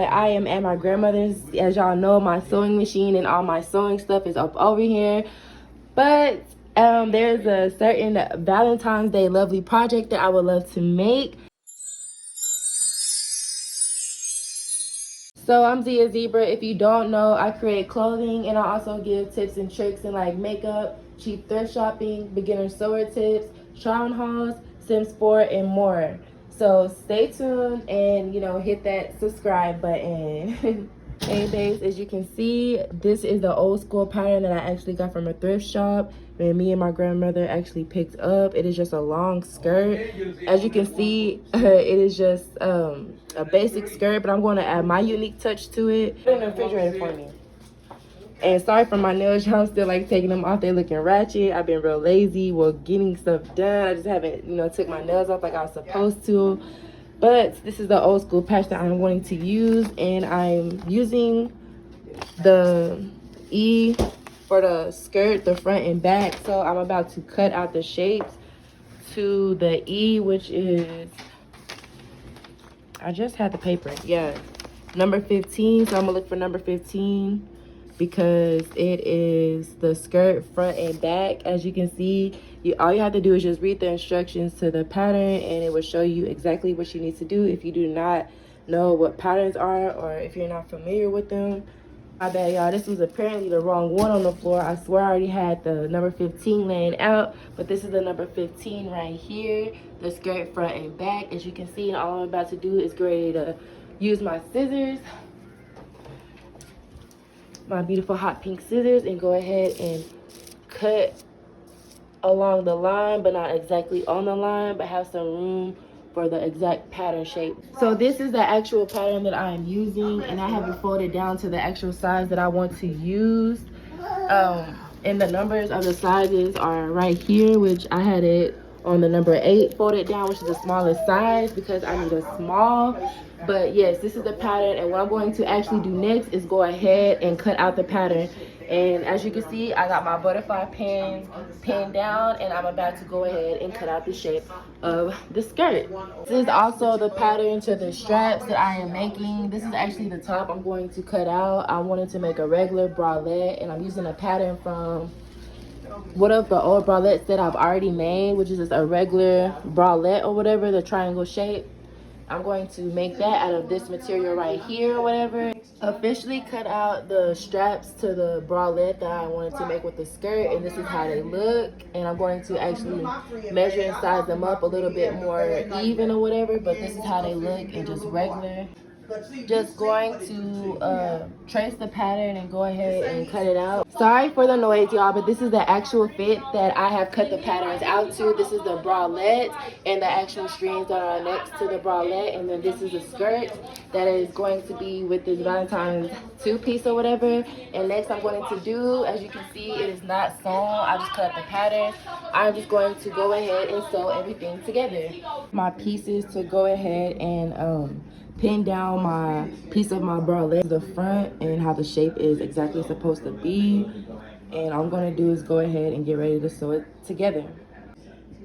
I am at my grandmother's. As y'all know, my sewing machine and all my sewing stuff is up over here. But there's a certain Valentine's Day lovely project that I would love to make. So I'm Zia Zebra. If you don't know, I create clothing and I also give tips and tricks in like makeup, cheap thrift shopping, beginner sewer tips, try-on hauls, sim sport, and more. So stay tuned and hit that subscribe button. Hey babes, as you can see, this is the old school pattern that I actually got from a thrift shop and me and my grandmother actually picked up. It is just a long skirt. As you can see, it is just a basic skirt, but I'm going to add my unique touch to it. Put it in the refrigerator for me. And sorry for my nails, y'all. Still like taking them off. They're looking ratchet. I've been real lazy getting stuff done. I just haven't took my nails off like I was supposed to. But this is the old school patch that I'm wanting to use, and I'm using the E for the skirt, the front and back. So I'm about to cut out the shapes to the E, which is, I just had the paper, yeah, number 15. So I'm gonna look for number 15 because it is the skirt front and back. As you can see, all you have to do is just read the instructions to the pattern and it will show you exactly what you need to do if you do not know what patterns are or if you're not familiar with them. My bad, y'all. This was apparently the wrong one on the floor. I swear I already had the number 15 laying out, but this is the number 15 right here, the skirt front and back. As you can see, and all I'm about to do is get ready to use my scissors, my beautiful hot pink scissors, and go ahead and cut along the line, but not exactly on the line, but have some room for the exact pattern shape. So this is the actual pattern that I am using, and I have it folded down to the actual size that I want to use. And the numbers of the sizes are right here, which I had it on the number 8 folded down, which is the smallest size because I need a small. But yes, this is the pattern, and what I'm going to actually do next is go ahead and cut out the pattern. And as you can see, I got my butterfly pins pinned down, and I'm about to go ahead and cut out the shape of the skirt. This is also the pattern to the straps that I am making. This is actually the top I'm going to cut out. I wanted to make a regular bralette, and I'm using a pattern from one of the old bralettes that I've already made, which is just a regular bralette or whatever, the triangle shape. I'm going to make that out of this material right here or whatever. Officially cut out the straps to the bralette that I wanted to make with the skirt, and this is how they look. And I'm going to actually measure and size them up a little bit more even or whatever, but this is how they look and just regular. Just going to trace the pattern and go ahead and cut it out. Sorry for the noise, y'all, but this is the actual fit that I have cut the patterns out to. This is the bralette and the actual strings that are next to the bralette, and then this is the skirt that is going to be with this Valentine's 2-piece or whatever. And next I'm going to do, as you can see, it is not sewn. I just cut up the pattern. I'm just going to go ahead and sew everything together. My pieces to go ahead and pin down my piece of my bralette, the front, and how the shape is exactly supposed to be. And all I'm going to do is go ahead and get ready to sew it together.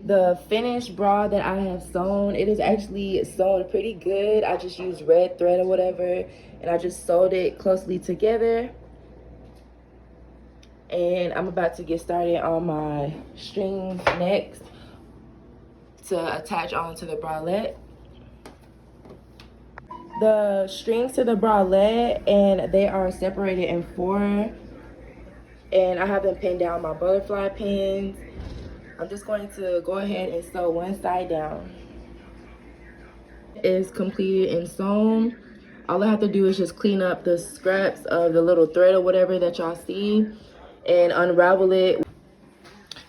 The finished bra that I have sewn, it is actually sewn pretty good. I just used red thread or whatever, and I just sewed it closely together. And I'm about to get started on my strings next to attach onto the bralette. The strings to the bralette, and they are separated in 4, and I have them pinned down my butterfly pins. I'm just going to go ahead and sew one side down. It is completed and sewn. All I have to do is just clean up the scraps of the little thread or whatever that y'all see and unravel it.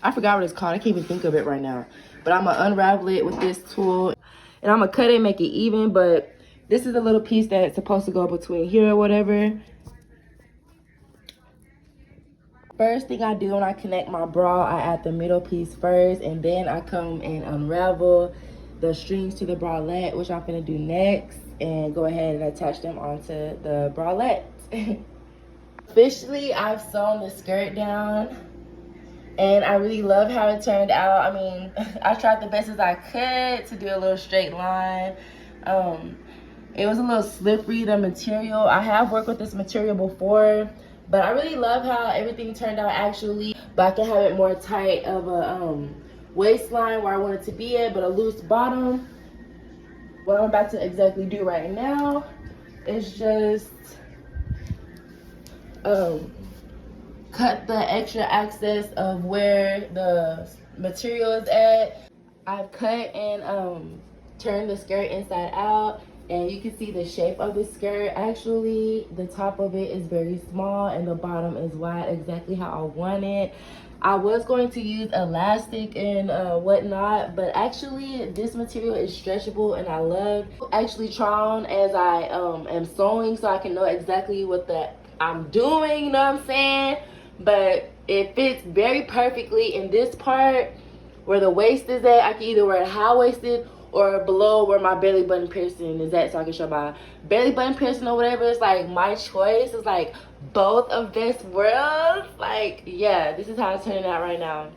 I forgot what it's called. I can't even think of it right now, but I'm gonna unravel it with this tool, and I'm gonna cut it, make it even. But this is a little piece that's supposed to go between here or whatever. First thing I do when I connect my bra, I add the middle piece first, and then I come and unravel the strings to the bralette, which I'm gonna do next, and go ahead and attach them onto the bralette. Officially, I've sewn the skirt down, and I really love how it turned out. I mean, I tried the best as I could to do a little straight line. It was a little slippery, the material. I have worked with this material before, but I really love how everything turned out actually. But I can have it more tight of a waistline where I want it to be at, but a loose bottom. What I'm about to exactly do right now is just cut the extra access of where the material is at. I've cut and turned the skirt inside out, and you can see the shape of the skirt. Actually, the top of it is very small and the bottom is wide, exactly how I want it. I was going to use elastic and whatnot, but actually this material is stretchable and I love actually try on as I am sewing, so I can know exactly what I'm doing, you know what I'm saying? But it fits very perfectly in this part where the waist is at. I can either wear it high-waisted or below where my belly button piercing is at, so I can show my belly button piercing or whatever. It's like my choice. It's like both of best worlds. Like, yeah, this is how it's turning out right now.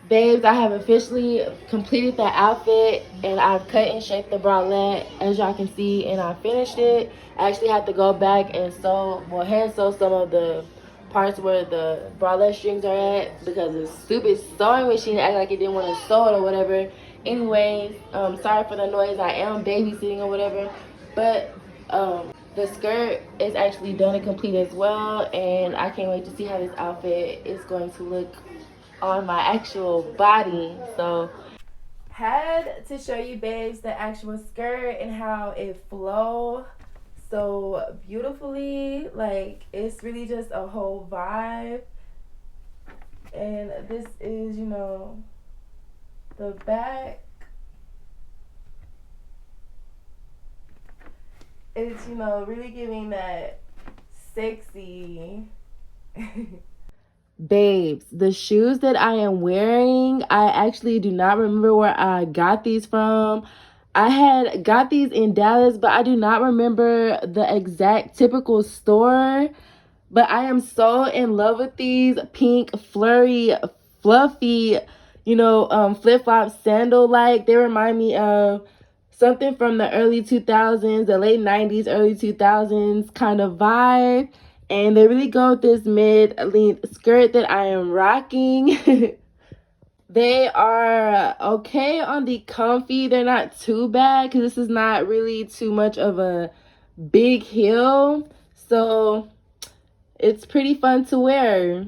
Babes, I have officially completed the outfit and I've cut and shaped the bralette, as y'all can see, and I finished it. I actually had to go back and hand sew some of the parts where the bralette strings are at because the stupid sewing machine acted like it didn't want to sew it or whatever. Anyways, sorry for the noise. I am babysitting or whatever, but the skirt is actually done and complete as well, and I can't wait to see how this outfit is going to look on my actual body. So had to show you babes the actual skirt and how it flows so beautifully. Like, it's really just a whole vibe. And this is, you know, the back. It's, you know, really giving that sexy. Babes, the shoes that I am wearing, I actually do not remember where I got these from. I had got these in Dallas, but I do not remember the exact typical store. But I am so in love with these pink, flurry, fluffy, you know, flip-flop sandal-like. They remind me of something from the early 2000s, the late 90s, early 2000s kind of vibe. And they really go with this mid-length skirt that I am rocking. They are okay on the comfy. They're not too bad because this is not really too much of a big heel. So it's pretty fun to wear.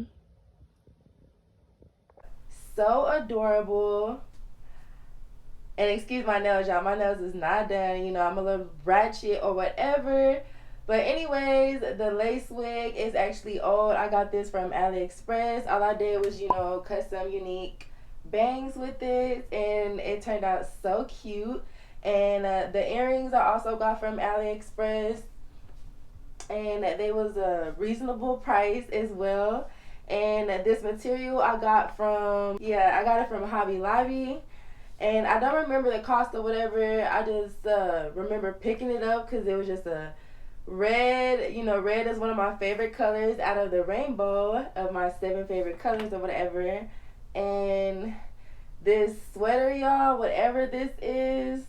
So adorable. And excuse my nails, y'all. My nails is not done. You know, I'm a little ratchet or whatever. But anyways, the lace wig is actually old. I got this from AliExpress. All I did was, you know, cut some unique bangs with it. And it turned out so cute. And the earrings I also got from AliExpress. And they was a reasonable price as well. And this material I got from, I got it from Hobby Lobby. And I don't remember the cost or whatever. I just remember picking it up because it was just a red. You know, red is one of my favorite colors out of the rainbow of my 7 favorite colors or whatever. And this sweater, y'all, whatever this is,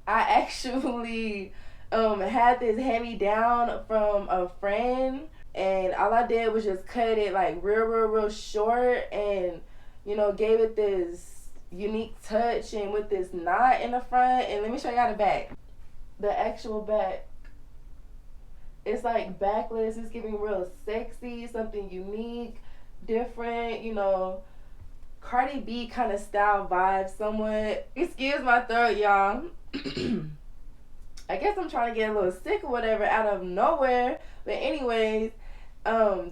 I actually had this hand-me-down from a friend. And all I did was just cut it like real short and, you know, gave it this unique touch and with this knot in the front. And let me show y'all the back. The actual back, it's like backless. It's giving real sexy, something unique, different, you know, Cardi B kind of style vibe somewhat. Excuse my throat, y'all. I guess I'm trying to get a little sick or whatever out of nowhere. But anyways,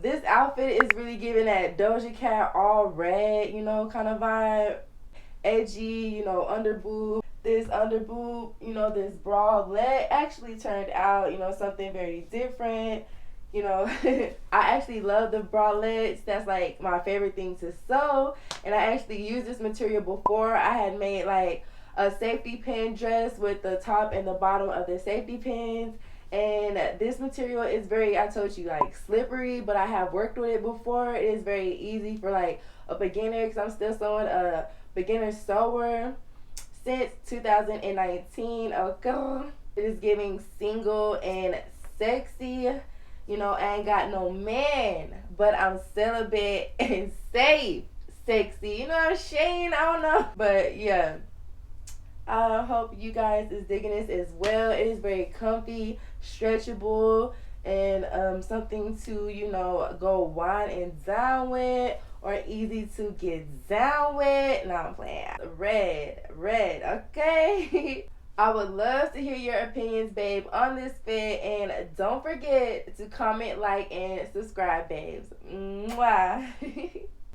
this outfit is really giving that Doja Cat all red, you know, kind of vibe. Edgy, you know, under boob. This under boob, you know, this bralette actually turned out, you know, something very different. You know, I actually love the bralettes. That's like my favorite thing to sew. And I actually used this material before. I had made like a safety pin dress with the top and the bottom of the safety pins. And this material is very, I told you, like slippery, but I have worked with it before. It is very easy for like a beginner because I'm still sewing a beginner sewer. since 2019. Okay, it is giving single and sexy. You know, I ain't got no man, but I'm celibate and safe, sexy. You know what I'm saying? I don't know, but yeah. I hope you guys is digging this as well. It is very comfy, stretchable, and something to, you know, go wine and dine with, or easy to get down with. No, I'm playing. Red, okay? I would love to hear your opinions, babe, on this fit, and don't forget to comment, like, and subscribe, babes. Mwah.